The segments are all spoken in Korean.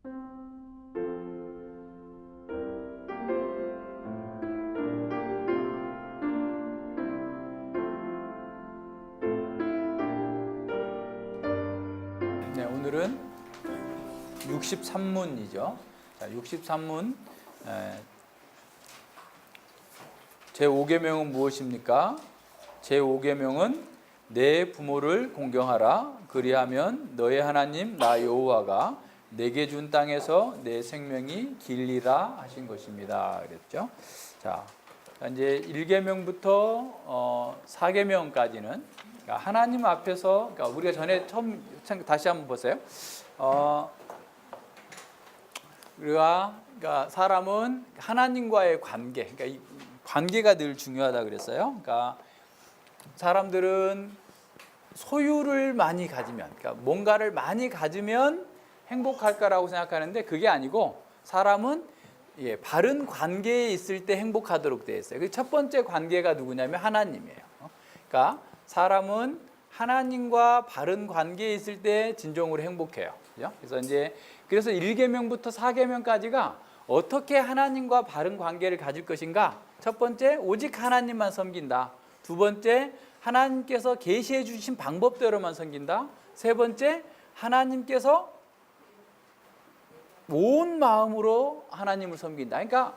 네, 오늘은 63문이죠. 자, 63문 제5계명은 무엇입니까? 제5계명은 내 부모를 공경하라. 그리하면 너의 하나님 나 여호와가 내게 준 땅에서 내 생명이 길리라 하신 것입니다. 그랬죠. 자, 이제 1계명부터 4계명까지는 하나님 앞에서, 그러니까 우리가 전에 처음 다시 한번 보세요. 그러니까 사람은 하나님과의 관계, 그러니까 이 관계가 늘 중요하다 그랬어요. 그러니까 사람들은 소유를 많이 가지면, 그러니까 뭔가를 많이 가지면 행복할 거라고 생각하는데 그게 아니고 사람은 바른 관계에 있을 때 행복하도록 되어 있어요. 첫 번째 관계가 누구냐면 하나님이에요. 그러니까 사람은 하나님과 바른 관계에 있을 때 진정으로 행복해요. 그래서 1계명부터 4계명까지가 어떻게 하나님과 바른 관계를 가질 것인가? 첫 번째, 오직 하나님만 섬긴다. 두 번째, 하나님께서 계시해 주신 방법대로만 섬긴다. 세 번째, 하나님께서 온 마음으로 하나님을 섬긴다. 그러니까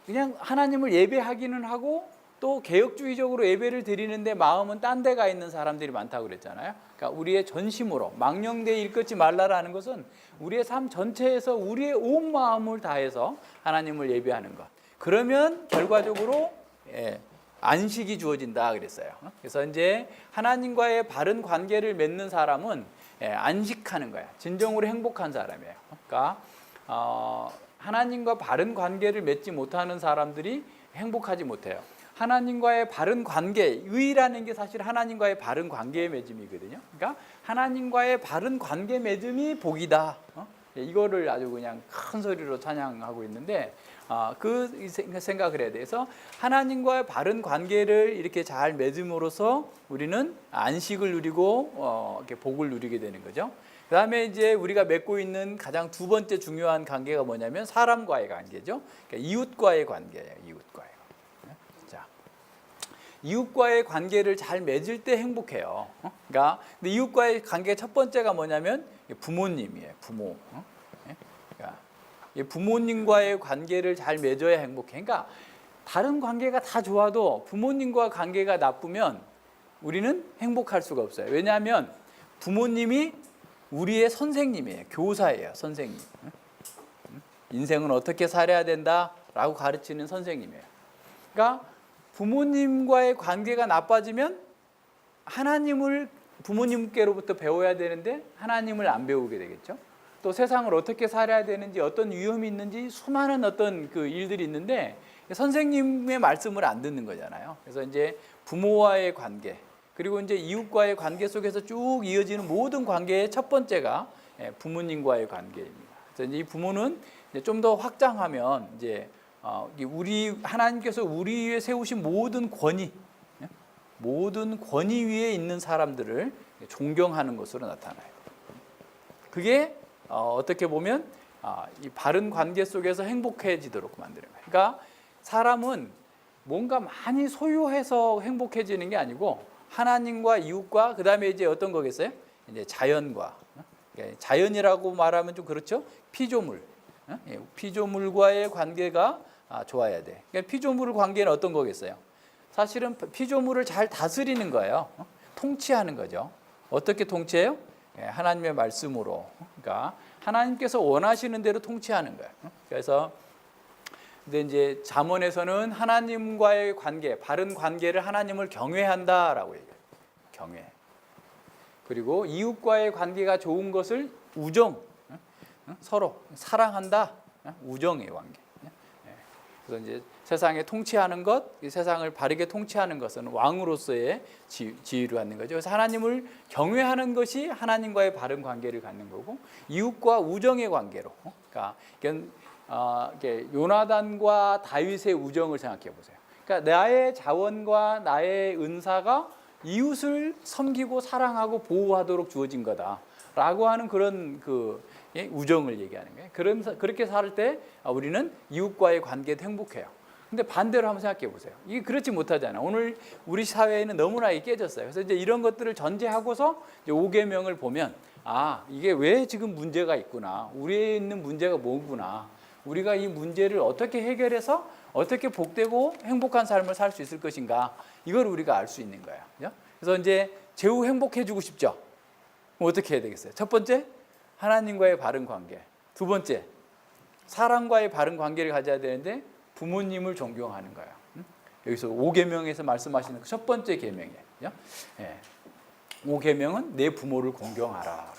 그냥 하나님을 예배하기는 하고 또 개혁주의적으로 예배를 드리는데 마음은 딴 데가 있는 사람들이 많다고 그랬잖아요. 그러니까 우리의 전심으로 망령되이 일컫지 말라라는 것은 우리의 삶 전체에서 우리의 온 마음을 다해서 하나님을 예배하는 것. 그러면 결과적으로 안식이 주어진다 그랬어요. 그래서 이제 하나님과의 바른 관계를 맺는 사람은 안식하는 거야. 진정으로 행복한 사람이에요. 그러니까 하나님과 바른 관계를 맺지 못하는 사람들이 행복하지 못해요. 하나님과의 바른 관계, 의라는 게 사실 하나님과의 바른 관계의 맺음이거든요. 그러니까 하나님과의 바른 관계 맺음이 복이다. 이거를 아주 그냥 큰 소리로 찬양하고 있는데 그 생각을 해야 돼서 하나님과의 바른 관계를 이렇게 잘 맺음으로써 우리는 안식을 누리고 이렇게 복을 누리게 되는 거죠. 그 다음에 이제 우리가 맺고 있는 가장 두 번째 중요한 관계가 뭐냐면 사람과의 관계죠. 그러니까 이웃과의 관계예요. 이웃과의. 자, 이웃과의 관계를 잘 맺을 때 행복해요. 그러니까 근데 이웃과의 관계 첫 번째가 뭐냐면 부모님이에요. 부모. 그러니까 부모님과의 관계를 잘 맺어야 행복해. 그러니까 다른 관계가 다 좋아도 부모님과 관계가 나쁘면 우리는 행복할 수가 없어요. 왜냐하면 부모님이 우리의 선생님이에요. 교사예요. 선생님. 인생은 어떻게 살아야 된다라고 가르치는 선생님이에요. 그러니까 부모님과의 관계가 나빠지면 하나님을 부모님께로부터 배워야 되는데 하나님을 안 배우게 되겠죠. 또 세상을 어떻게 살아야 되는지, 어떤 위험이 있는지 수많은 어떤 그 일들이 있는데 선생님의 말씀을 안 듣는 거잖아요. 그래서 이제 부모와의 관계, 그리고 이제 이웃과의 관계 속에서 쭉 이어지는 모든 관계의 첫 번째가 부모님과의 관계입니다. 그래서 이제 이 부모는 좀 더 확장하면 이제 우리 하나님께서 우리 위에 세우신 모든 권위 위에 있는 사람들을 존경하는 것으로 나타나요. 그게 어떻게 보면 이 바른 관계 속에서 행복해지도록 만드는 거예요. 그러니까 사람은 뭔가 많이 소유해서 행복해지는 게 아니고 하나님과 이웃과 그 다음에 이제 어떤 거겠어요? 이제 자연과 자연이라고 말하면 좀 그렇죠. 피조물, 피조물과의 관계가 좋아야 돼. 그러니까 피조물 관계는 어떤 거겠어요? 사실은 피조물을 잘 다스리는 거예요. 통치하는 거죠. 어떻게 통치해요? 하나님의 말씀으로. 그러니까 하나님께서 원하시는 대로 통치하는 거예요. 그래서 근데 이제 잠언에서는 하나님과의 관계, 바른 관계를 하나님을 경외한다라고 얘기해요. 경외. 그리고 이웃과의 관계가 좋은 것을 우정, 서로 사랑한다. 우정의 관계. 그래서 이제 세상에 통치하는 것, 이 세상을 바르게 통치하는 것은 왕으로서의 지위를 갖는 거죠. 그래서 하나님을 경외하는 것이 하나님과의 바른 관계를 갖는 거고, 이웃과 우정의 관계로. 그러니까 요나단과 다윗의 우정을 생각해 보세요. 그러니까 나의 자원과 나의 은사가 이웃을 섬기고 사랑하고 보호하도록 주어진 거다. 라고 하는 그런 우정을 얘기하는 거예요. 그렇게 살 때 우리는 이웃과의 관계도 행복해요. 근데 반대로 한번 생각해 보세요. 이게 그렇지 못하잖아요. 오늘 우리 사회에는 너무나 이게 깨졌어요. 그래서 이제 이런 것들을 전제하고서 이제 5계명을 보면 이게 왜 지금 문제가 있구나. 우리에 있는 문제가 뭐구나. 우리가 이 문제를 어떻게 해결해서 어떻게 복되고 행복한 삶을 살 수 있을 것인가. 이걸 우리가 알 수 있는 거예요. 그래서 이제 제후 행복해지고 싶죠. 그럼 어떻게 해야 되겠어요? 첫 번째, 하나님과의 바른 관계. 두 번째, 사람과의 바른 관계를 가져야 되는데 부모님을 존경하는 거예요. 여기서 5계명에서 말씀하시는 첫 번째 계명이에요. 5계명은 내 부모를 공경하라.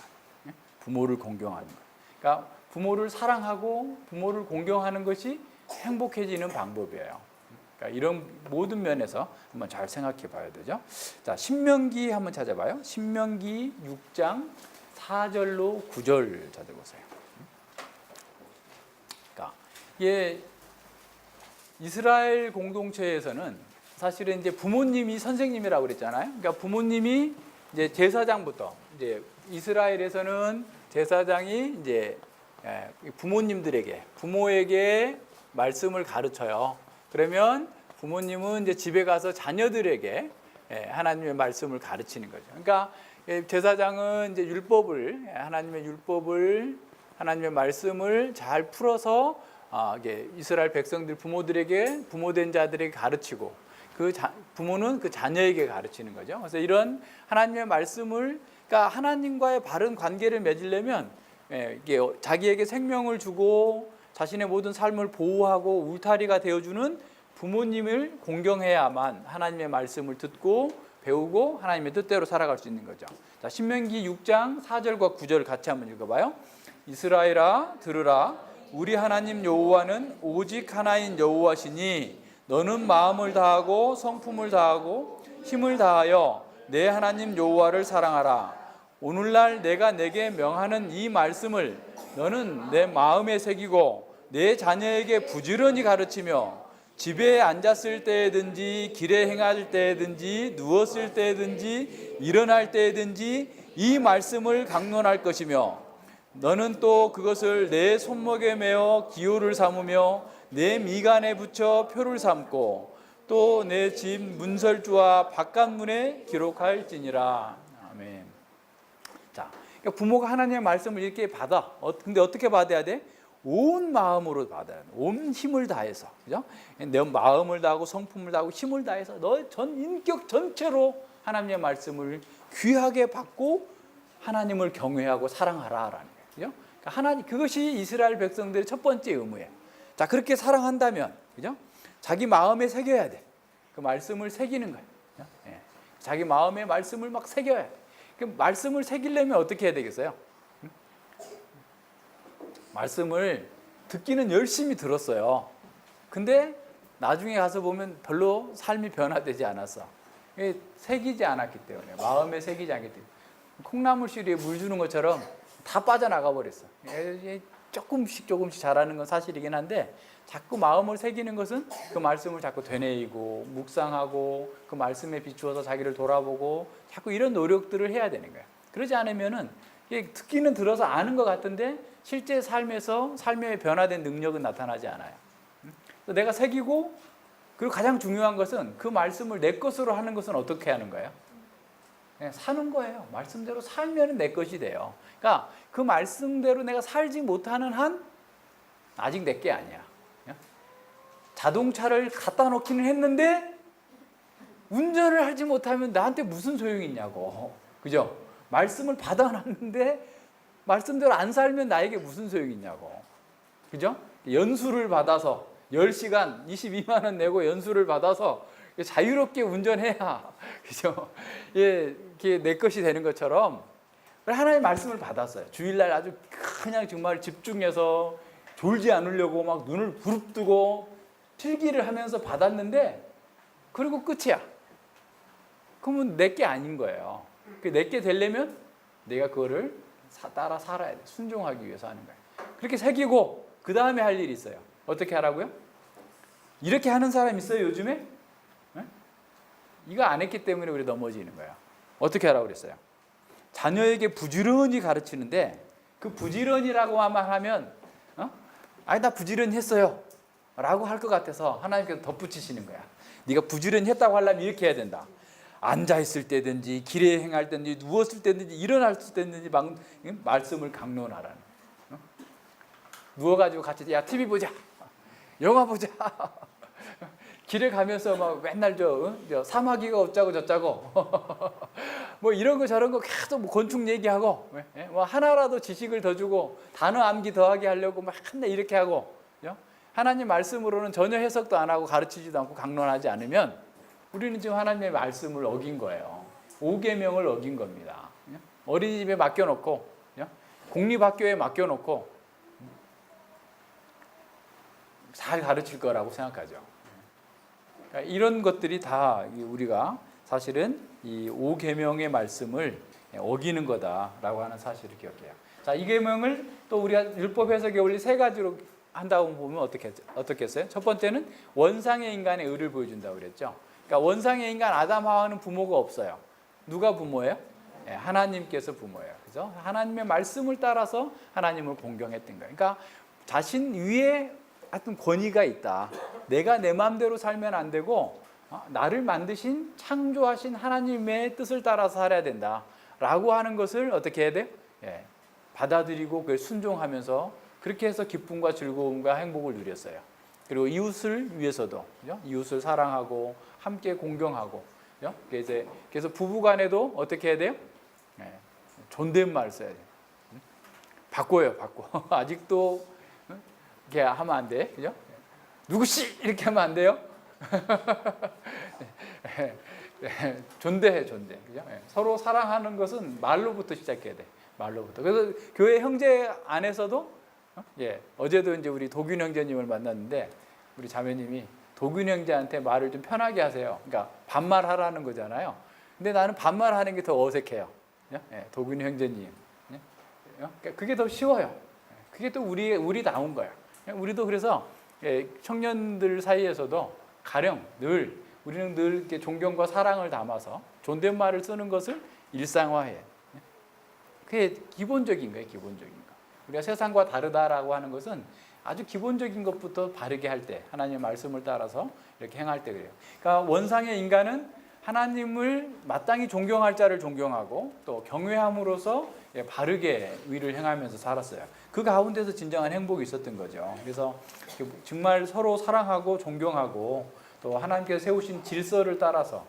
부모를 공경하는 거예요. 그러니까 부모를 사랑하고 부모를 공경하는 것이 행복해지는 방법이에요. 그러니까 이런 모든 면에서 한번 잘 생각해 봐야 되죠. 자, 신명기 한번 찾아봐요. 신명기 6장 4절로 9절 찾아보세요. 그러니까 이게 이스라엘 공동체에서는 사실은 이제 부모님이 선생님이라고 그랬잖아요. 그러니까 부모님이 이제 제사장부터 이제 이스라엘에서는 제사장이 이제 부모에게 말씀을 가르쳐요. 그러면 부모님은 이제 집에 가서 자녀들에게 하나님의 말씀을 가르치는 거죠. 그러니까 제사장은 이제 하나님의 말씀을 잘 풀어서 이스라엘 백성들 부모된 자들에게 가르치고 부모는 그 자녀에게 가르치는 거죠. 그래서 이런 하나님의 말씀을 그러니까 하나님과의 바른 관계를 맺으려면 이게 자기에게 생명을 주고 자신의 모든 삶을 보호하고 울타리가 되어주는 부모님을 공경해야만 하나님의 말씀을 듣고 배우고 하나님의 뜻대로 살아갈 수 있는 거죠. 자, 신명기 6장 4절과 9절 같이 한번 읽어봐요. 이스라엘아 들으라. 우리 하나님 여호와는 오직 하나인 여호와시니 너는 마음을 다하고 성품을 다하고 힘을 다하여 내 하나님 여호와를 사랑하라. 오늘날 내가 내게 명하는 이 말씀을 너는 내 마음에 새기고 내 자녀에게 부지런히 가르치며 집에 앉았을 때든지 길에 행할 때든지 누웠을 때든지 일어날 때든지 이 말씀을 강론할 것이며 너는 또 그것을 내 손목에 메어 기호를 삼으며 내 미간에 붙여 표를 삼고 또 내 집 문설주와 바깥문에 기록할지니라. 아멘. 자, 그러니까 부모가 하나님의 말씀을 이렇게 받아. 근데 어떻게 받아야 돼? 온 마음으로 받아야 돼. 온 힘을 다해서. 그죠? 내 마음을 다하고 성품을 다하고 힘을 다해서 너 전 인격 전체로 하나님의 말씀을 귀하게 받고 하나님을 경외하고 사랑하라라는 거예요. 그죠? 그러니까 하나님 그것이 이스라엘 백성들의 첫 번째 의무예요. 자, 그렇게 사랑한다면 그죠? 자기 마음에 새겨야 돼. 그 말씀을 새기는 거예요. 예. 자기 마음에 말씀을 막 새겨야 돼. 그 말씀을 새기려면 어떻게 해야 되겠어요? 말씀을 듣기는 열심히 들었어요. 근데 나중에 가서 보면 별로 삶이 변화되지 않았어. 새기지 않았기 때문에, 마음에 새기지 않기 때문에. 콩나물 씨름에 물 주는 것처럼 다 빠져나가 버렸어. 조금씩 잘하는 건 사실이긴 한데 자꾸 마음을 새기는 것은 그 말씀을 자꾸 되뇌이고 묵상하고 그 말씀에 비추어서 자기를 돌아보고 자꾸 이런 노력들을 해야 되는 거예요. 그러지 않으면은 듣기는 들어서 아는 것 같은데 실제 삶에서 삶의 변화된 능력은 나타나지 않아요. 내가 새기고 그리고 가장 중요한 것은 그 말씀을 내 것으로 하는 것은 어떻게 하는 거예요? 사는 거예요. 말씀대로 살면 내 것이 돼요. 그러니까 그 말씀대로 내가 살지 못하는 한 아직 내 게 아니야. 자동차를 갖다 놓기는 했는데 운전을 하지 못하면 나한테 무슨 소용이 있냐고. 그죠? 말씀을 받아놨는데 말씀대로 안 살면 나에게 무슨 소용이 있냐고. 그죠? 연수를 받아서 10시간 22만 원 내고 연수를 받아서 자유롭게 운전해야 그죠? 이게 내 것이 되는 것처럼 하나님의 말씀을 받았어요. 주일날 아주 그냥 정말 집중해서 졸지 않으려고 막 눈을 부릅뜨고 필기를 하면서 받았는데 그리고 끝이야. 그러면 내 게 아닌 거예요. 내 게 되려면 내가 그거를 따라 살아야 돼. 순종하기 위해서 하는 거예요. 그렇게 새기고 그 다음에 할 일이 있어요. 어떻게 하라고요? 이렇게 하는 사람 있어요 요즘에? 이거 안 했기 때문에 우리 넘어지는 거예요. 어떻게 하라고 그랬어요? 자녀에게 부지런히 가르치는데 그 부지런이라고만 하면 아니 나 부지런히 했어요 라고 할 것 같아서 하나님께서 덧붙이시는 거야. 네가 부지런히 했다고 하려면 이렇게 해야 된다. 앉아있을 때든지 길에 행할 때든지 누웠을 때든지 일어났을 때든지 말씀을 강론하라는. 누워가지고 같이 야 TV 보자, 영화 보자. 길에 가면서 막 맨날 저 사마귀가 어쩌고 저쩌고 뭐 이런 거 저런 거 계속 뭐 곤충 얘기하고 뭐 하나라도 지식을 더 주고 단어 암기 더하게 하려고 막 맨날 이렇게 하고 하나님 말씀으로는 전혀 해석도 안 하고 가르치지도 않고 강론하지 않으면 우리는 지금 하나님의 말씀을 어긴 거예요. 5계명을 어긴 겁니다. 어린이집에 맡겨놓고 공립학교에 맡겨놓고 잘 가르칠 거라고 생각하죠. 그러니까 이런 것들이 다 우리가 사실은 이 5계명의 말씀을 어기는 거다라고 하는 사실을 기억해요. 자, 이 계명을 또 우리가 율법 해석의 원리 세 가지로 한다고 보면 어떻겠어요? 첫 번째는 원상의 인간의 의를 보여준다고 그랬죠. 그러니까 원상의 인간 아담 하와는 부모가 없어요. 누가 부모예요? 하나님께서 부모예요. 그죠? 하나님의 말씀을 따라서 하나님을 공경했던 거예요. 그러니까 자신 위에 하여튼 권위가 있다. 내가 내 마음대로 살면 안 되고 나를 만드신 창조하신 하나님의 뜻을 따라서 살아야 된다라고 하는 것을 어떻게 해야 돼요? 받아들이고 그걸 순종하면서 그렇게 해서 기쁨과 즐거움과 행복을 누렸어요. 그리고 이웃을 위해서도 그죠? 이웃을 사랑하고 함께 공경하고 그죠? 그래서 부부간에도 어떻게 해야 돼요? 존댓말 써야 돼요. 바꿔요, 바꿔. 아직도 이렇게 하면 안 돼, 그죠? 누구씨 이렇게 하면 안 돼요. 존대해, 존대, 그죠? 서로 사랑하는 것은 말로부터 시작해야 돼, 말로부터. 그래서 교회 형제 안에서도 어제도 이제 우리 도균 형제님을 만났는데 우리 자매님이 도균 형제한테 말을 좀 편하게 하세요. 그러니까 반말하라는 거잖아요. 근데 나는 반말하는 게 더 어색해요. 도균 형제님, 그게 더 쉬워요. 그게 또 우리 나온 거야. 우리도 그래서 청년들 사이에서도 가령 우리는 늘 이렇게 존경과 사랑을 담아서 존댓말을 쓰는 것을 일상화해. 그게 기본적인 거예요, 기본적인 거. 우리가 세상과 다르다라고 하는 것은 아주 기본적인 것부터 바르게 할 때, 하나님의 말씀을 따라서 이렇게 행할 때 그래요. 그러니까 원상의 인간은 하나님을 마땅히 존경할 자를 존경하고 또 경외함으로써 바르게 위를 행하면서 살았어요. 그 가운데서 진정한 행복이 있었던 거죠. 그래서 정말 서로 사랑하고 존경하고 또 하나님께서 세우신 질서를 따라서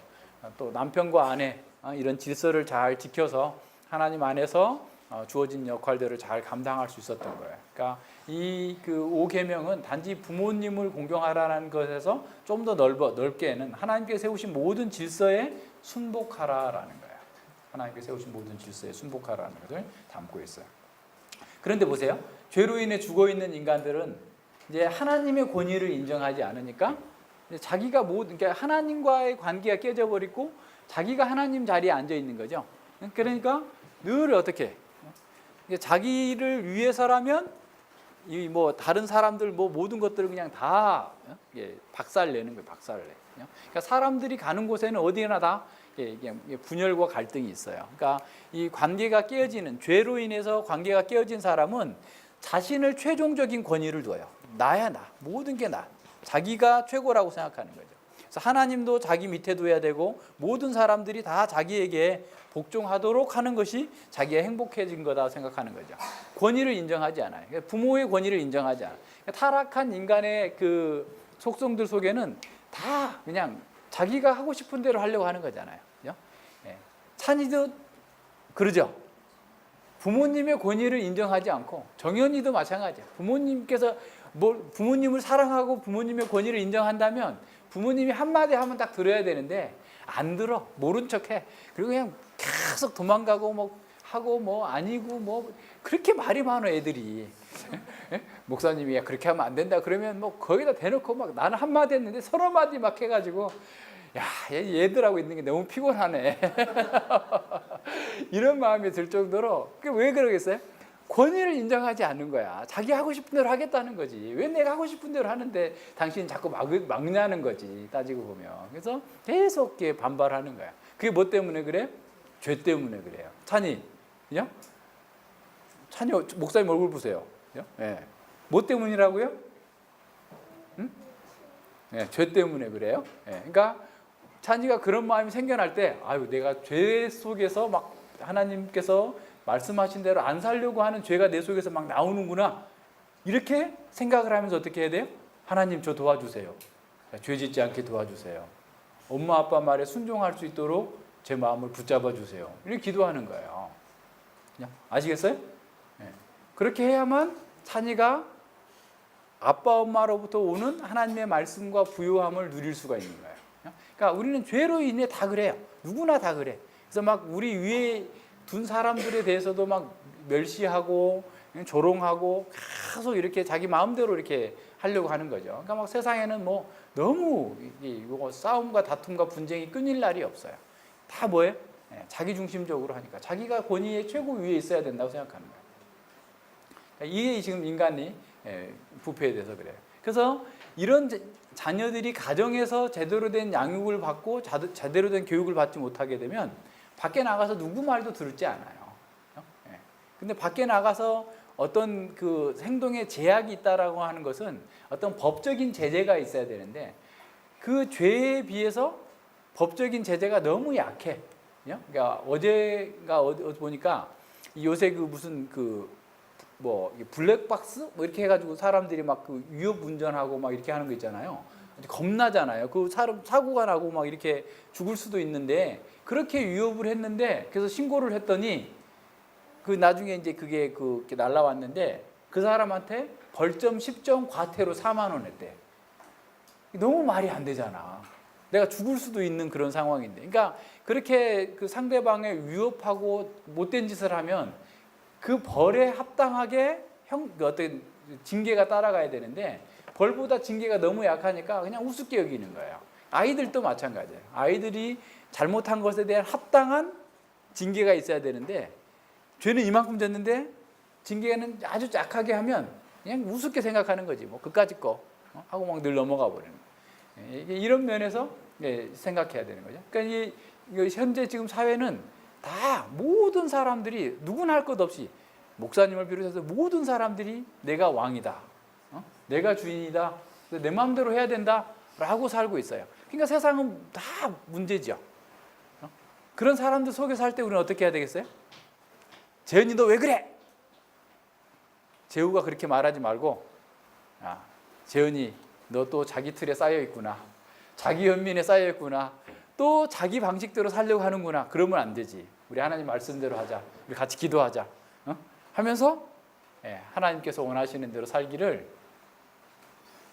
또 남편과 아내 이런 질서를 잘 지켜서 하나님 안에서 주어진 역할들을 잘 감당할 수 있었던 거예요. 그러니까 이 그 5계명은 단지 부모님을 공경하라는 것에서 좀 더 넓게는 하나님께 세우신 모든 질서에 순복하라라는 거예요. 하나님께 세우신 모든 질서에 순복하라는 것을 담고 있어요. 그런데 보세요. 죄로 인해 죽어 있는 인간들은 이제 하나님의 권위를 인정하지 않으니까 자기가 그러니까 하나님과의 관계가 깨져버리고 자기가 하나님 자리에 앉아 있는 거죠. 그러니까 늘 어떻게 자기를 위해서라면 이 뭐 다른 사람들 뭐 모든 것들을 그냥 다 박살내는 거예요. 박살을 내. 그러니까 사람들이 가는 곳에는 어디나 다 분열과 갈등이 있어요. 그러니까 이 관계가 깨어지는 죄로 인해서 관계가 깨어진 사람은 자신을 최종적인 권위를 둬요. 나야 나. 모든 게 나. 자기가 최고라고 생각하는 거죠. 그래서 하나님도 자기 밑에 둬야 되고 모든 사람들이 다 자기에게 복종하도록 하는 것이 자기가 행복해진 거다 생각하는 거죠. 권위를 인정하지 않아요. 부모의 권위를 인정하지 않아요. 타락한 인간의 그 속성들 속에는 다 그냥 자기가 하고 싶은 대로 하려고 하는 거잖아요. 찬이도 그러죠. 부모님의 권위를 인정하지 않고 정연이도 마찬가지야. 부모님께서 부모님을 사랑하고 부모님의 권위를 인정한다면 부모님이 한마디 하면 딱 들어야 되는데 안 들어. 모른 척해. 그리고 그냥 계속 도망가고 뭐 하고 뭐 아니고 뭐 그렇게 말이 많아 애들이. 목사님이 야 그렇게 하면 안 된다 그러면 뭐 거기다 대놓고 막 나는 한마디 했는데 서너 마디 막 해가지고 야 얘들하고 있는 게 너무 피곤하네. 이런 마음이 들 정도로 왜 그러겠어요? 권위를 인정하지 않는 거야. 자기 하고 싶은 대로 하겠다는 거지. 왜 내가 하고 싶은 대로 하는데 당신은 자꾸 막냐는 거지. 따지고 보면. 그래서 계속 반발하는 거야. 그게 뭐 때문에 그래? 죄 때문에 그래요. 찬이, 그죠? 찬이 목사님 얼굴 보세요. 그죠? 예. 뭐 때문이라고요? 응? 예, 죄 때문에 그래요. 예. 그러니까 찬이가 그런 마음이 생겨날 때, 아유, 내가 죄 속에서 막 하나님께서 말씀하신 대로 안 살려고 하는 죄가 내 속에서 막 나오는구나. 이렇게 생각을 하면서 어떻게 해야 돼요? 하나님 저 도와주세요. 죄 짓지 않게 도와주세요. 엄마 아빠 말에 순종할 수 있도록 제 마음을 붙잡아 주세요. 이렇게 기도하는 거예요. 아시겠어요? 네. 그렇게 해야만 찬이가 아빠 엄마로부터 오는 하나님의 말씀과 부요함을 누릴 수가 있는 거예요. 그러니까 우리는 죄로 인해 다 그래요. 누구나 다 그래. 그래서 막 우리 위에 둔 사람들에 대해서도 막 멸시하고 조롱하고 계속 이렇게 자기 마음대로 이렇게 하려고 하는 거죠. 그러니까 막 세상에는 뭐 너무 싸움과 다툼과 분쟁이 끊일 날이 없어요. 다 뭐예요? 자기 중심적으로 하니까 자기가 권위의 최고 위에 있어야 된다고 생각하는 거예요. 그러니까 이게 지금 인간이 부패에 대해서 그래요. 그래서 이런 자녀들이 가정에서 제대로 된 양육을 받고 제대로 된 교육을 받지 못하게 되면 밖에 나가서 누구 말도 들을지 않아요. 근데 밖에 나가서 어떤 그 행동에 제약이 있다라고 하는 것은 어떤 법적인 제재가 있어야 되는데 그 죄에 비해서 법적인 제재가 너무 약해. 그러니까 어제가 보니까 요새 그 무슨 뭐 블랙박스 뭐 이렇게 해가지고 사람들이 막 그 위협 운전하고 막 이렇게 하는 거 있잖아요. 겁나잖아요. 그 사고가 나고 막 이렇게 죽을 수도 있는데 그렇게 위협을 했는데 그래서 신고를 했더니 그 나중에 이제 그게 그렇게 날라왔는데 그 사람한테 벌점 10점 과태료 4만 원 했대. 너무 말이 안 되잖아. 내가 죽을 수도 있는 그런 상황인데. 그러니까 그렇게 그 상대방을 위협하고 못된 짓을 하면 그 벌에 합당하게 어떤 징계가 따라가야 되는데 벌보다 징계가 너무 약하니까 그냥 우습게 여기는 거예요. 아이들도 마찬가지예요. 아이들이 잘못한 것에 대한 합당한 징계가 있어야 되는데 죄는 이만큼 졌는데 징계는 아주 약하게 하면 그냥 우습게 생각하는 거지. 뭐 그까짓 거 하고 막 늘 넘어가 버리는 거예요. 이런 면에서 생각해야 되는 거죠. 그러니까 이 현재 지금 사회는 다 모든 사람들이 누구나 할 것 없이 목사님을 비롯해서 모든 사람들이 내가 왕이다. 내가 주인이다. 내 마음대로 해야 된다라고 살고 있어요. 그러니까 세상은 다 문제죠. 그런 사람들 속에 살 때 우리는 어떻게 해야 되겠어요? 재현이 너 왜 그래? 재우가 그렇게 말하지 말고 재현이 너 또 자기 틀에 쌓여 있구나. 자기 현민에 쌓여 있구나. 또 자기 방식대로 살려고 하는구나. 그러면 안 되지. 우리 하나님 말씀대로 하자. 우리 같이 기도하자. 하면서 하나님께서 원하시는 대로 살기를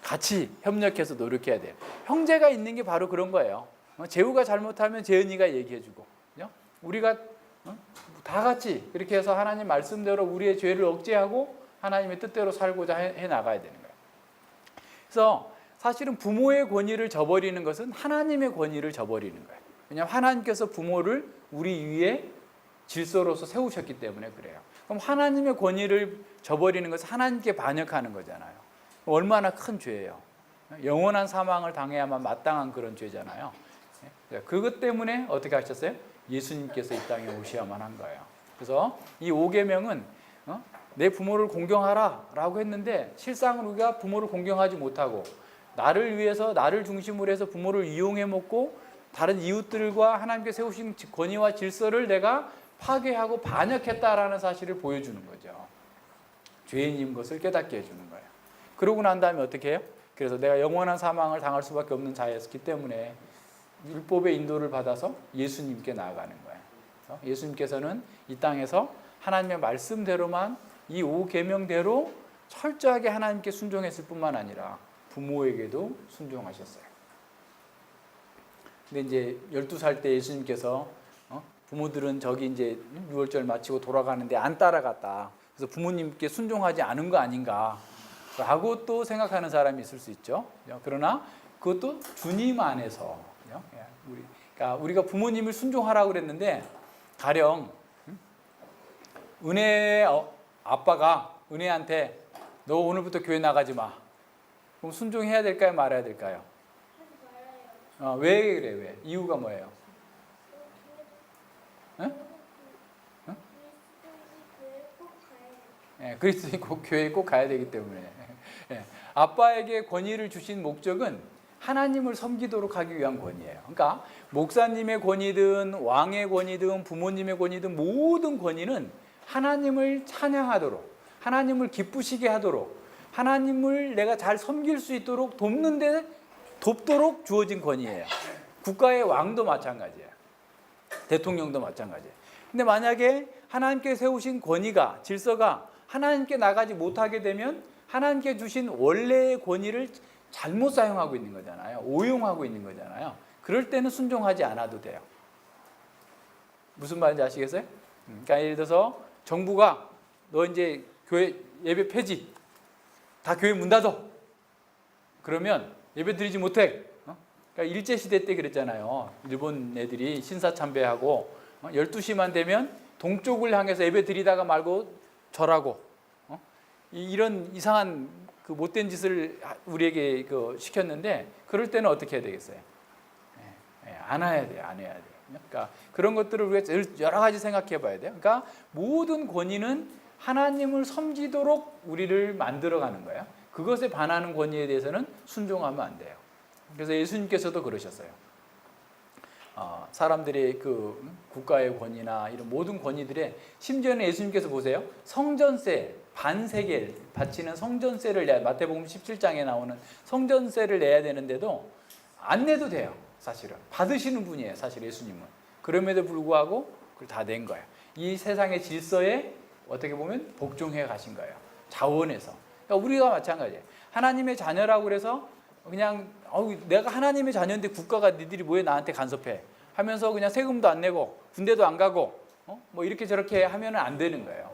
같이 협력해서 노력해야 돼요. 형제가 있는 게 바로 그런 거예요. 재우가 잘못하면 재현이가 얘기해주고 우리가 다 같이 그렇게 해서 하나님 말씀대로 우리의 죄를 억제하고 하나님의 뜻대로 살고자 해 나가야 되는 거예요. 그래서 사실은 부모의 권위를 저버리는 것은 하나님의 권위를 저버리는 거예요. 왜냐하면 하나님께서 부모를 우리 위에 질서로서 세우셨기 때문에 그래요. 그럼 하나님의 권위를 저버리는 것은 하나님께 반역하는 거잖아요. 얼마나 큰 죄예요. 영원한 사망을 당해야만 마땅한 그런 죄잖아요. 그것 때문에 어떻게 하셨어요? 예수님께서 이 땅에 오셔야만 한 거예요. 그래서 이 5계명은 내 부모를 공경하라 라고 했는데 실상은 우리가 부모를 공경하지 못하고 나를 위해서 나를 중심으로 해서 부모를 이용해 먹고 다른 이웃들과 하나님께 세우신 권위와 질서를 내가 파괴하고 반역했다라는 사실을 보여주는 거죠. 죄인인 것을 깨닫게 해주는 거예요. 그러고 난 다음에 어떻게 해요? 그래서 내가 영원한 사망을 당할 수밖에 없는 자였기 때문에 율법의 인도를 받아서 예수님께 나아가는 거예요. 그래서 예수님께서는 이 땅에서 하나님의 말씀대로만 이 5계명대로 철저하게 하나님께 순종했을 뿐만 아니라 부모에게도 순종하셨어요. 근데 이제 12살 때 예수님께서 부모들은 저기 이제 유월절 마치고 돌아가는데 안 따라갔다. 그래서 부모님께 순종하지 않은 거 아닌가 라고 또 생각하는 사람이 있을 수 있죠. 그러나 그것도 주님 안에서 그러니까 우리가 부모님을 순종하라고 그랬는데 가령 은혜 아빠가 은혜한테 너 오늘부터 교회 나가지 마. 그럼 순종해야 될까요? 말아야 될까요? 왜 그래? 왜? 이유가 뭐예요? 예? 예, 그리스도인 교회에 꼭 가야 되기 때문에. 예, 아빠에게 권위를 주신 목적은 하나님을 섬기도록 하기 위한 권위예요. 그러니까 목사님의 권위든 왕의 권위든 부모님의 권위든 모든 권위는 하나님을 찬양하도록, 하나님을 기쁘시게 하도록, 하나님을 내가 잘 섬길 수 있도록 돕도록 주어진 권위예요. 국가의 왕도 마찬가지예요. 대통령도 마찬가지예요. 근데 만약에 하나님께 세우신 권위가, 질서가 하나님께 나가지 못하게 되면 하나님께 주신 원래의 권위를 잘못 사용하고 있는 거잖아요. 오용하고 있는 거잖아요. 그럴 때는 순종하지 않아도 돼요. 무슨 말인지 아시겠어요? 그러니까 예를 들어서 정부가 너 이제 교회 예배 폐지, 다 교회 문 닫아. 그러면 예배 드리지 못해. 그러니까 일제시대 때 그랬잖아요. 일본 애들이 신사참배하고 12시만 되면 동쪽을 향해서 예배 드리다가 말고 절하고 이런 이상한 그 못된 짓을 우리에게 시켰는데 그럴 때는 어떻게 해야 되겠어요? 안 해야 돼요. 안 해야 돼요. 그러니까 그런 것들을 우리가 여러 가지 생각해 봐야 돼요. 그러니까 모든 권위는 하나님을 섬기도록 우리를 만들어가는 거예요. 그것에 반하는 권위에 대해서는 순종하면 안 돼요. 그래서 예수님께서도 그러셨어요. 사람들의 그 국가의 권위나 이런 모든 권위들에, 심지어는 예수님께서 보세요. 성전세, 반세겔 바치는 성전세를 내야, 마태복음 17장에 나오는 성전세를 내야 되는데도 안 내도 돼요. 사실은 받으시는 분이에요. 사실 예수님은. 그럼에도 불구하고 그걸 다 낸 거예요. 이 세상의 질서에 어떻게 보면 복종해 가신 거예요. 자원해서. 그러니까 우리가 마찬가지예요. 하나님의 자녀라고 그래서 그냥 내가 하나님의 자녀인데 국가가 니들이 뭐에 나한테 간섭해 하면서 그냥 세금도 안 내고 군대도 안 가고 뭐 이렇게 저렇게 하면 안 되는 거예요.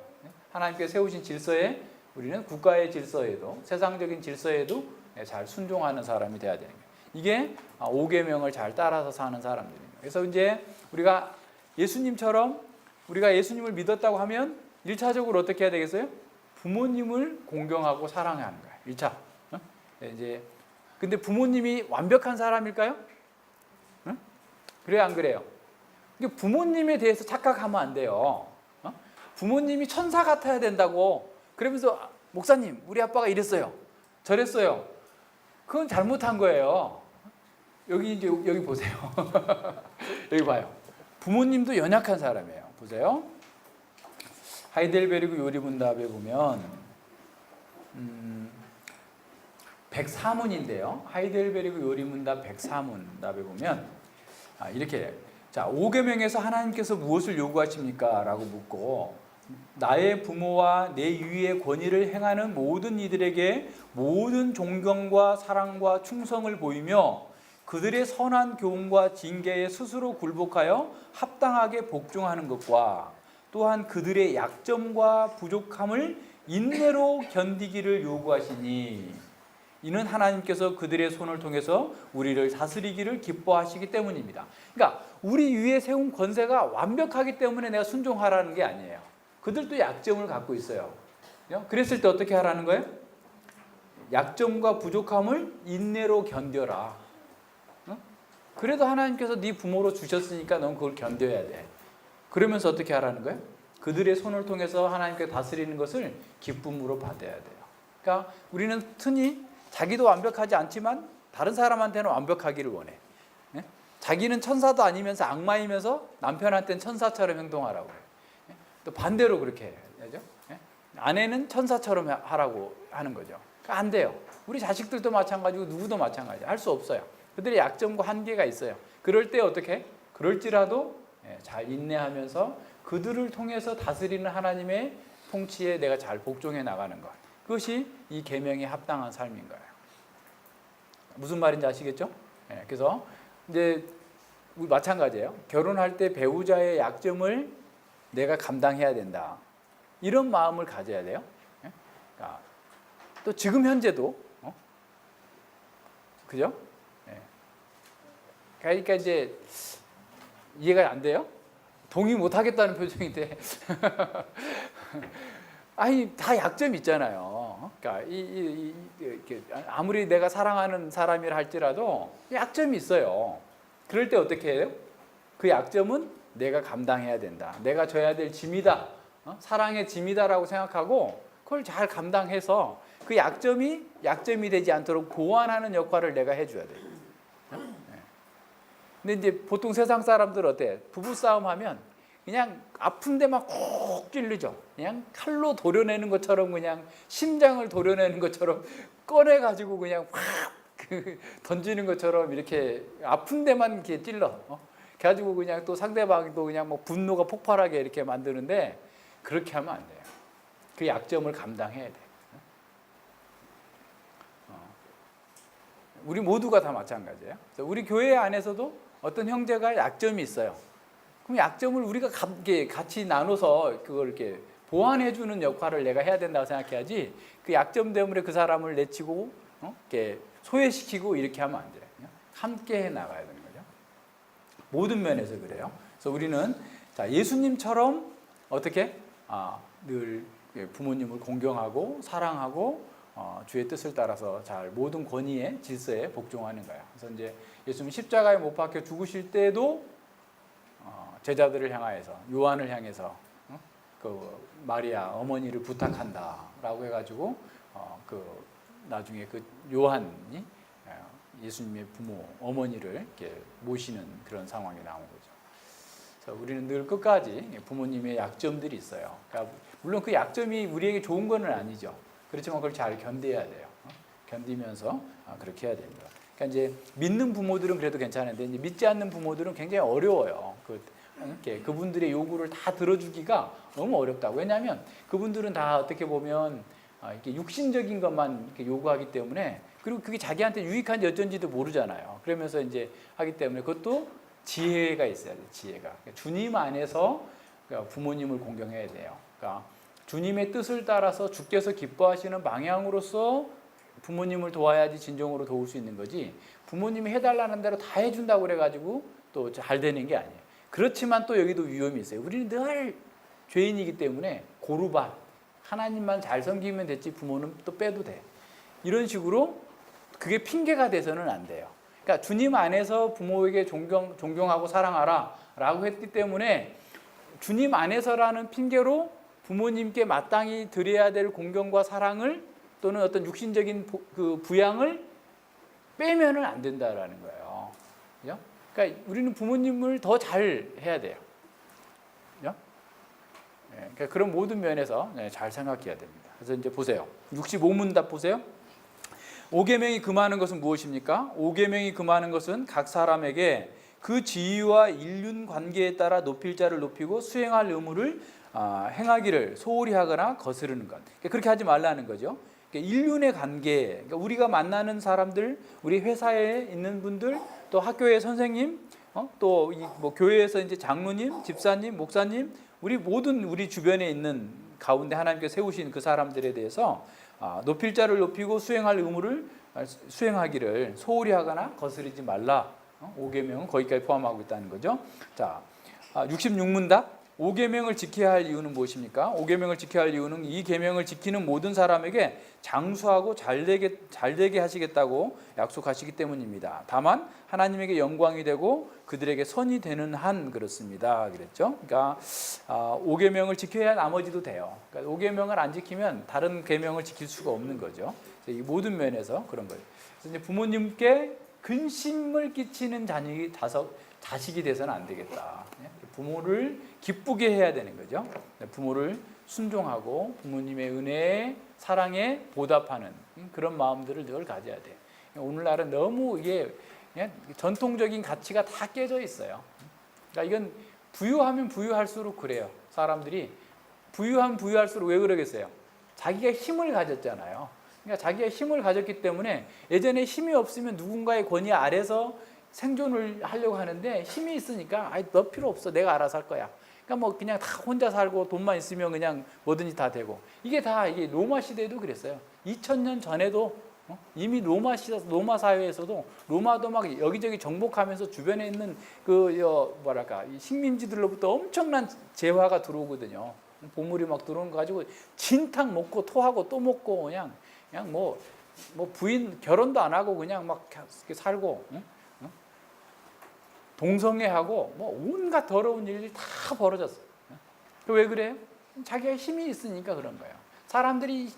하나님께서 세우신 질서에 우리는 국가의 질서에도 세상적인 질서에도 잘 순종하는 사람이 돼야 되는 거예요. 이게 5계명을 잘 따라서 사는 사람들입니다. 그래서 이제 우리가 예수님처럼 우리가 예수님을 믿었다고 하면 1차적으로 어떻게 해야 되겠어요? 부모님을 공경하고 사랑하는 거예요. 1차. 이제 근데 부모님이 완벽한 사람일까요? 응? 그래요, 안 그래요? 부모님에 대해서 착각하면 안 돼요. 부모님이 천사 같아야 된다고 그러면서 목사님, 우리 아빠가 이랬어요, 저랬어요. 그건 잘못한 거예요. 여기 보세요. 여기 봐요. 부모님도 연약한 사람이에요. 보세요. 하이델베르그 요리문답에 보면 104문인데요. 하이델베르그 요리문답 104문답에 보면 이렇게, 자, 5계명에서 하나님께서 무엇을 요구하십니까? 라고 묻고, 나의 부모와 내 위의 권위를 행하는 모든 이들에게 모든 존경과 사랑과 충성을 보이며 그들의 선한 교훈과 징계에 스스로 굴복하여 합당하게 복종하는 것과 또한 그들의 약점과 부족함을 인내로 견디기를 요구하시니 이는 하나님께서 그들의 손을 통해서 우리를 다스리기를 기뻐하시기 때문입니다. 그러니까 우리 위에 세운 권세가 완벽하기 때문에 내가 순종하라는 게 아니에요. 그들도 약점을 갖고 있어요. 그랬을 때 어떻게 하라는 거예요? 약점과 부족함을 인내로 견뎌라. 그래도 하나님께서 네 부모로 주셨으니까 넌 그걸 견뎌야 돼. 그러면서 어떻게 하라는 거예요? 그들의 손을 통해서 하나님께 다스리는 것을 기쁨으로 받아야 돼요. 그러니까 우리는 흔히 자기도 완벽하지 않지만 다른 사람한테는 완벽하기를 원해. 자기는 천사도 아니면서 악마이면서 남편한테는 천사처럼 행동하라고 해요. 또 반대로 그렇게 해야죠. 아내는 천사처럼 하라고 하는 거죠. 그러니까 안 돼요. 우리 자식들도 마찬가지고 누구도 마찬가지예요. 할 수 없어요. 그들의 약점과 한계가 있어요. 그럴 때 어떻게? 그럴지라도 잘 인내하면서 그들을 통해서 다스리는 하나님의 통치에 내가 잘 복종해 나가는 것. 그것이 이 계명에 합당한 삶인 거예요. 무슨 말인지 아시겠죠? 그래서 이제 마찬가지예요. 결혼할 때 배우자의 약점을 내가 감당해야 된다. 이런 마음을 가져야 돼요. 또 지금 현재도 그죠? 그러니까 이제 이해가 안 돼요? 동의 못 하겠다는 표정인데 아니 다 약점이 있잖아요. 그러니까 아무리 내가 사랑하는 사람이라 할지라도 약점이 있어요. 그럴 때 어떻게 해요? 그 약점은 내가 감당해야 된다. 내가 져야 될 짐이다. 사랑의 짐이다라고 생각하고 그걸 잘 감당해서 그 약점이 되지 않도록 보완하는 역할을 내가 해줘야 돼. 근데 이제 보통 세상 사람들 어때? 부부싸움 하면 그냥 아픈 데만 콕 찔르죠. 그냥 칼로 도려내는 것처럼 그냥 심장을 도려내는 것처럼 꺼내가지고 그냥 확 던지는 것처럼 이렇게 아픈 데만 이렇게 찔러. 가지고 그냥 또 상대방이 또 그냥 뭐 분노가 폭발하게 이렇게 만드는데 그렇게 하면 안 돼요. 그 약점을 감당해야 돼. 우리 모두가 다 마찬가지예요. 우리 교회 안에서도 어떤 형제가 약점이 있어요. 그럼 약점을 우리가 같이 나눠서 그걸 이렇게 보완해주는 역할을 내가 해야 된다고 생각해야지 그 약점 때문에 그 사람을 내치고 이렇게 소외시키고 이렇게 하면 안 돼요. 함께 해 나가야 되는 거죠. 모든 면에서 그래요. 그래서 우리는 자, 예수님처럼 어떻게 늘 부모님을 공경하고 사랑하고 주의 뜻을 따라서 잘 모든 권위의 질서에 복종하는 거예요. 그래서 이제 예수님 십자가에 못 박혀 죽으실 때도 제자들을 향하여서 요한을 향해서 그 마리아 어머니를 부탁한다라고 해가지고 그 나중에 그 요한이 예수님의 부모 어머니를 이렇게 모시는 그런 상황이 나온 거죠. 그래서 우리는 늘 끝까지 부모님의 약점들이 있어요. 그러니까 물론 그 약점이 우리에게 좋은 건 아니죠. 그렇지만 그걸 잘 견뎌야 돼요. 견디면서 그렇게 해야 됩니다. 그러니까 이제 믿는 부모들은 그래도 괜찮은데 이제 믿지 않는 부모들은 굉장히 어려워요. 그분들의 요구를 다 들어주기가 너무 어렵다고. 왜냐하면 그분들은 다 어떻게 보면 이렇게 육신적인 것만 이렇게 요구하기 때문에 그리고 그게 자기한테 유익한지 어쩐지도 모르잖아요. 그러면서 이제 하기 때문에 그것도 지혜가 있어야 돼요. 지혜가. 그러니까 주님 안에서 부모님을 공경해야 돼요. 그러니까 주님의 뜻을 따라서 주께서 기뻐하시는 방향으로서 부모님을 도와야지 진정으로 도울 수 있는 거지 부모님이 해달라는 대로 다 해준다고 그래가지고 또 잘 되는 게 아니에요. 그렇지만 또 여기도 위험이 있어요. 우리는 늘 죄인이기 때문에 고루발 하나님만 잘 섬기면 됐지 부모는 또 빼도 돼. 이런 식으로 그게 핑계가 돼서는 안 돼요. 그러니까 주님 안에서 부모에게 존경하고 사랑하라 라고 했기 때문에 주님 안에서라는 핑계로 부모님께 마땅히 드려야 될 공경과 사랑을 또는 어떤 육신적인 그 부양을 빼면은 안 된다라는 거예요. 그죠? 그러니까 우리는 부모님을 더 잘 해야 돼요. 그죠? 그러니까 그런 모든 면에서 잘 생각해야 됩니다. 그래서 이제 보세요. 65문답 보세요. 5계명이 금하는 것은 무엇입니까? 5계명이 금하는 것은 각 사람에게 그 지위와 인륜 관계에 따라 높일 자를 높이고 수행할 의무를 행하기를 소홀히 하거나 거스르는 것. 그렇게 하지 말라는 거죠. 인륜의 관계, 그러니까 우리가 만나는 사람들, 우리 회사에 있는 분들, 또 학교의 선생님, 또 뭐 교회에서 이제 장로님, 집사님, 목사님, 우리 모든 우리 주변에 있는 가운데 하나님께서 세우신 그 사람들에 대해서 높일 자를 높이고 수행할 의무를 수행하기를 소홀히 하거나 거스르지 말라. 5계명은 거기까지 포함하고 있다는 거죠. 자, 66문답. 5계명을 지켜야 할 이유는 무엇입니까? 5계명을 지켜야 할 이유는 이 계명을 지키는 모든 사람에게 장수하고 잘되게 하시겠다고 약속하시기 때문입니다. 다만 하나님에게 영광이 되고 그들에게 선이 되는 한 그렇습니다. 그랬죠? 그러니까 5계명을 지켜야 나머지도 돼요. 그러니까 5계명을 안 지키면 다른 계명을 지킬 수가 없는 거죠. 이 모든 면에서 그런 거예요. 그래서 이제 부모님께 근심을 끼치는 자식이 돼서는 안 되겠다. 부모를 기쁘게 해야 되는 거죠. 부모를 순종하고 부모님의 은혜에 사랑에 보답하는 그런 마음들을 늘 가져야 돼요. 오늘날은 너무 이게 전통적인 가치가 다 깨져 있어요. 그러니까 이건 부유하면 부유할수록 그래요. 사람들이 부유하면 부유할수록 왜 그러겠어요? 자기가 힘을 가졌잖아요. 그러니까 자기가 힘을 가졌기 때문에 예전에 힘이 없으면 누군가의 권위 아래서 생존을 하려고 하는데 힘이 있으니까 너 필요 없어. 내가 알아서 할 거야. 그러니까 뭐 그냥 다 혼자 살고 돈만 있으면 그냥 뭐든지 다 되고 이게 로마 시대에도 그랬어요. 2000년 전에도 이미 로마 사회에서도 로마도 막 여기저기 정복하면서 주변에 있는 식민지들로부터 엄청난 재화가 들어오거든요. 보물이 막 들어오는 거 가지고 진탕 먹고 토하고 또 먹고 그냥 뭐 부인 결혼도 안 하고 그냥 막 이렇게 살고 동성애하고 뭐 온갖 더러운 일이 다 벌어졌어요. 왜 그래요? 자기가 힘이 있으니까 그런 거예요. 사람들이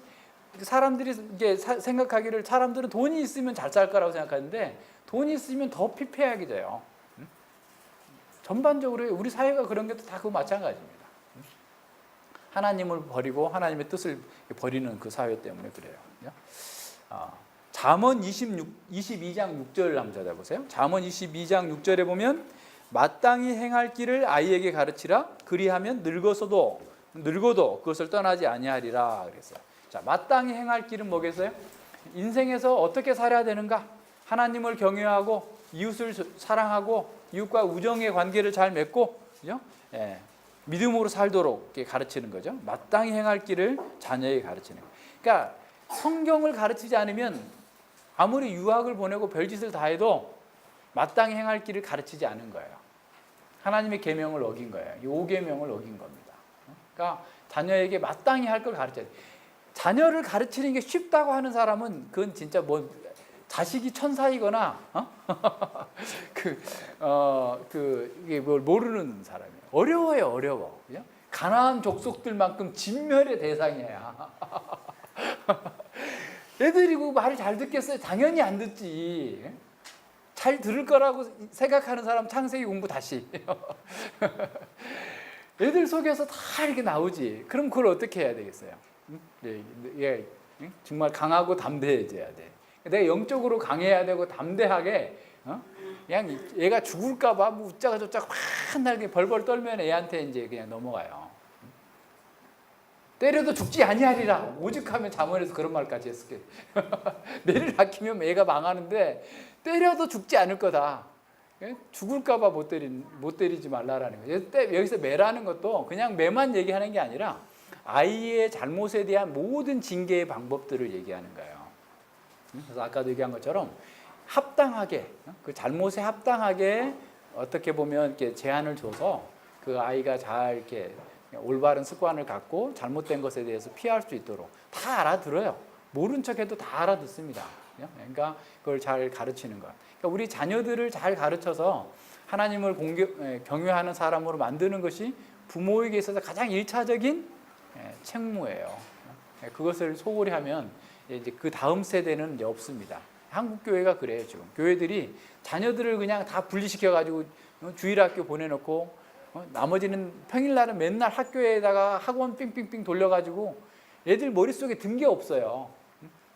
이제 생각하기를 사람들은 돈이 있으면 잘 살 거라고 생각하는데 돈이 있으면 더 피폐하게 돼요. 전반적으로 우리 사회가 그런 게 다 그거 마찬가지입니다. 하나님을 버리고 하나님의 뜻을 버리는 그 사회 때문에 그래요. 잠언 22장 6절 한번 찾아보세요. 잠언 22장 6절에 보면 마땅히 행할 길을 아이에게 가르치라. 그리하면 늙어도 그것을 떠나지 아니하리라 그랬어요. 자, 마땅히 행할 길은 뭐겠어요? 인생에서 어떻게 살아야 되는가? 하나님을 경외하고 이웃을 사랑하고 이웃과 우정의 관계를 잘 맺고, 그죠? 예, 믿음으로 살도록 가르치는 거죠. 마땅히 행할 길을 자녀에게 가르치는 거예요. 그러니까 성경을 가르치지 않으면 아무리 유학을 보내고 별짓을 다 해도 마땅히 행할 길을 가르치지 않은 거예요. 하나님의 계명을 어긴 거예요. 이 5계명을 어긴 겁니다. 그러니까 자녀에게 마땅히 할 걸 가르쳐야 돼요. 자녀를 가르치는 게 쉽다고 하는 사람은 그건 진짜 뭐 자식이 천사이거나 이게 뭘 모르는 사람이에요. 어려워요, 어려워. 그죠? 가나안 족속들만큼 진멸의 대상이야. 애들이 그 말을 잘 듣겠어요? 당연히 안 듣지. 잘 들을 거라고 생각하는 사람 창세기 공부 다시. 애들 속에서 다 이렇게 나오지. 그럼 그걸 어떻게 해야 되겠어요? 예, 정말 강하고 담대해져야 돼. 내가 영적으로 강해야 되고 담대하게, 그냥 얘가 죽을까봐 뭐 웃자가 저자가 맨날 벌벌 떨면 애한테 이제 그냥 넘어가요. 때려도 죽지 아니하리라. 오죽하면 잠언에서 그런 말까지 했을게. 매를 아끼면 애가 망하는데 때려도 죽지 않을 거다. 죽을까봐 못 때리지 말라라는 거예요. 여기서 매라는 것도 그냥 매만 얘기하는 게 아니라 아이의 잘못에 대한 모든 징계의 방법들을 얘기하는 거예요. 그래서 아까도 얘기한 것처럼 합당하게, 그 잘못에 합당하게 어떻게 보면 이렇게 제한을 줘서 그 아이가 잘 이렇게 올바른 습관을 갖고 잘못된 것에 대해서 피할 수 있도록 다 알아들어요. 모른 척해도 다 알아듣습니다. 그러니까 그걸 잘 가르치는 거예요. 그러니까 우리 자녀들을 잘 가르쳐서 하나님을 경외하는 사람으로 만드는 것이 부모에게 있어서 가장 1차적인 책무예요. 그것을 소홀히 하면 이제 그 다음 세대는 이제 없습니다. 한국 교회가 그래요. 지금 교회들이 자녀들을 그냥 다 분리시켜 가지고 주일학교 보내놓고 나머지는 평일날은 맨날 학교에다가 학원 삥삥삥 돌려가지고 애들 머릿속에 든 게 없어요.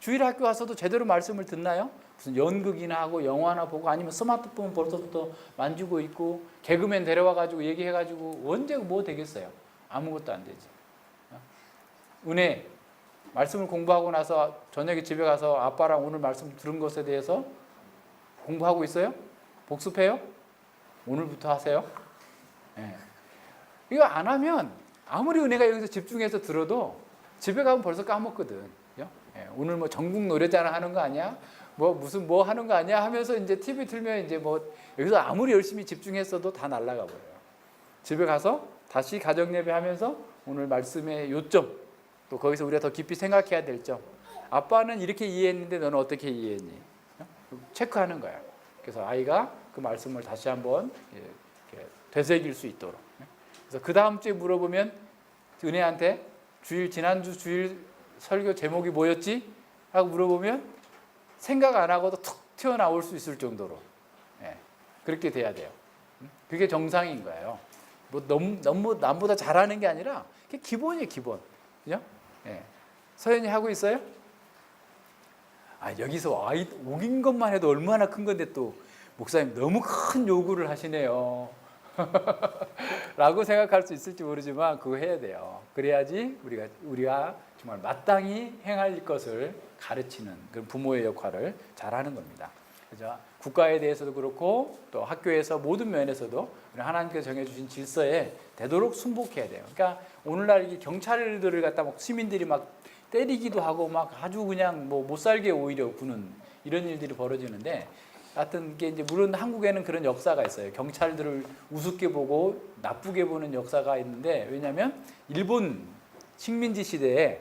주일학교 와서도 제대로 말씀을 듣나요? 무슨 연극이나 하고 영화나 보고 아니면 스마트폰 벌써부터 만지고 있고 개그맨 데려와가지고 얘기해가지고 언제 뭐 되겠어요? 아무것도 안 되지. 은혜, 말씀을 공부하고 나서 저녁에 집에 가서 아빠랑 오늘 말씀 들은 것에 대해서 공부하고 있어요? 복습해요? 오늘부터 하세요? 네. 이거 안 하면 아무리 은혜가 여기서 집중해서 들어도 집에 가면 벌써 까먹거든. 네. 오늘 뭐 전국 노래자랑 하는 거 아니야? 뭐 무슨 뭐 하는 거 아니야? 하면서 이제 TV 틀면 이제 뭐 여기서 아무리 열심히 집중했어도 다 날아가 버려요. 집에 가서 다시 가정 예배 하면서 오늘 말씀의 요점, 또 거기서 우리가 더 깊이 생각해야 될 점. 아빠는 이렇게 이해했는데 너는 어떻게 이해했니? 체크하는 거야. 그래서 아이가 그 말씀을 다시 한번 되새길 수 있도록. 그래서 그 다음 주에 물어보면 은혜한테 지난주 주일 설교 제목이 뭐였지? 하고 물어보면 생각 안 하고도 툭 튀어나올 수 있을 정도로 그렇게 돼야 돼요. 그게 정상인 거예요. 뭐 너무 남보다 잘하는 게 아니라 그게 기본이에요, 기본. 그죠? 서연이 하고 있어요? 여기서 아이 오긴 것만 해도 얼마나 큰 건데 또 목사님 너무 큰 요구를 하시네요. 라고 생각할 수 있을지 모르지만 그거 해야 돼요. 그래야지 우리가 정말 마땅히 행할 것을 가르치는 그런 부모의 역할을 잘하는 겁니다. 그죠? 국가에 대해서도 그렇고 또 학교에서 모든 면에서도 하나님께서 정해주신 질서에 되도록 순복해야 돼요. 그러니까 오늘날 이 경찰들을 갖다 막 시민들이 막 때리기도 하고 막 아주 그냥 뭐 못 살게 오히려 구는 이런 일들이 벌어지는데, 하여튼 이게 이제 물론 한국에는 그런 역사가 있어요. 경찰들을 우습게 보고 나쁘게 보는 역사가 있는데, 왜냐하면 일본 식민지 시대에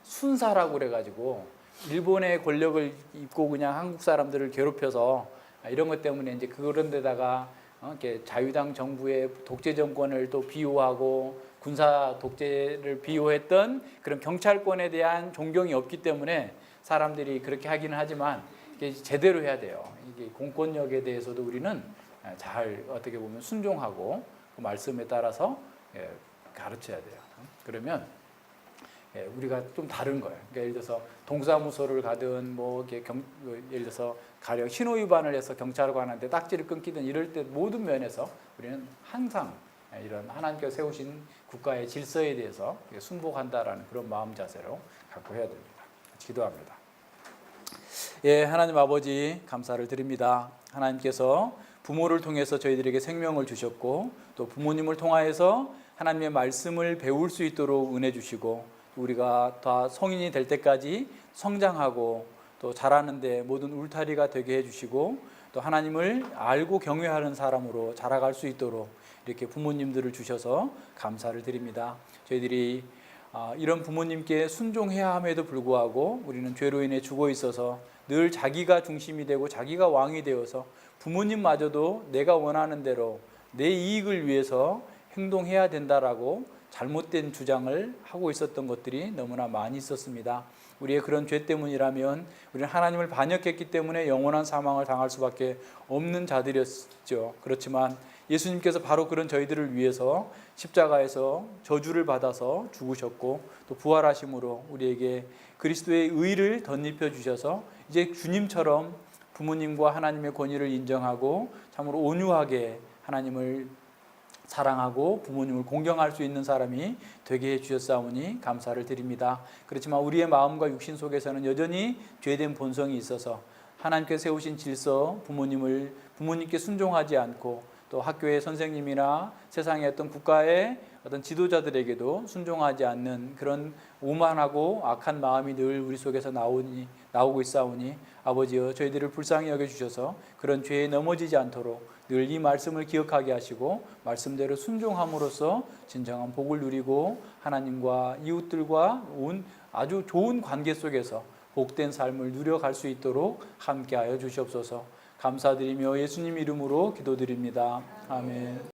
순사라고 그래가지고 일본의 권력을 입고 그냥 한국 사람들을 괴롭혀서 이런 것 때문에 이제 그런 데다가 이렇게 자유당 정부의 독재 정권을 또 비호하고 군사 독재를 비호했던 그런 경찰권에 대한 존경이 없기 때문에 사람들이 그렇게 하기는 하지만 이게 제대로 해야 돼요. 이게 공권력에 대해서도 우리는 잘 어떻게 보면 순종하고 그 말씀에 따라서 가르쳐야 돼요. 그러면 우리가 좀 다른 거예요. 그러니까 예를 들어서 동사무소를 가든 뭐 이렇게 예를 들어서 가령 신호 위반을 해서 경찰관한테 딱지를 끊기든 이럴 때 모든 면에서 우리는 항상 이런 하나님께서 세우신 국가의 질서에 대해서 순복한다라는 그런 마음 자세로 갖고 해야 됩니다. 기도합니다. 예, 하나님 아버지 감사를 드립니다. 하나님께서 부모를 통해서 저희들에게 생명을 주셨고 또 부모님을 통하여서 하나님의 말씀을 배울 수 있도록 은혜 주시고 우리가 다 성인이 될 때까지 성장하고 또 자라는데 모든 울타리가 되게 해주시고 또 하나님을 알고 경외하는 사람으로 자라갈 수 있도록 이렇게 부모님들을 주셔서 감사를 드립니다. 저희들이 이런 부모님께 순종해야 함에도 불구하고 우리는 죄로 인해 죽어 있어서 늘 자기가 중심이 되고 자기가 왕이 되어서 부모님마저도 내가 원하는 대로 내 이익을 위해서 행동해야 된다라고 잘못된 주장을 하고 있었던 것들이 너무나 많이 있었습니다. 우리의 그런 죄 때문이라면 우리는 하나님을 반역했기 때문에 영원한 사망을 당할 수밖에 없는 자들이었죠. 그렇지만 예수님께서 바로 그런 저희들을 위해서 십자가에서 저주를 받아서 죽으셨고 또 부활하심으로 우리에게 그리스도의 의를 덧입혀 주셔서 이제 주님처럼 부모님과 하나님의 권위를 인정하고 참으로 온유하게 하나님을 사랑하고 부모님을 공경할 수 있는 사람이 되게 해주셨사오니 감사를 드립니다. 그렇지만 우리의 마음과 육신 속에서는 여전히 죄된 본성이 있어서 하나님께서 세우신 질서, 부모님께 순종하지 않고 또 학교의 선생님이나 세상의 어떤 국가의 어떤 지도자들에게도 순종하지 않는 그런 오만하고 악한 마음이 늘 우리 속에서 나오고 있사오니 아버지여 저희들을 불쌍히 여겨주셔서 그런 죄에 넘어지지 않도록 늘 이 말씀을 기억하게 하시고 말씀대로 순종함으로써 진정한 복을 누리고 하나님과 이웃들과 아주 좋은 관계 속에서 복된 삶을 누려갈 수 있도록 함께하여 주시옵소서. 감사드리며 예수님 이름으로 기도드립니다. 아멘.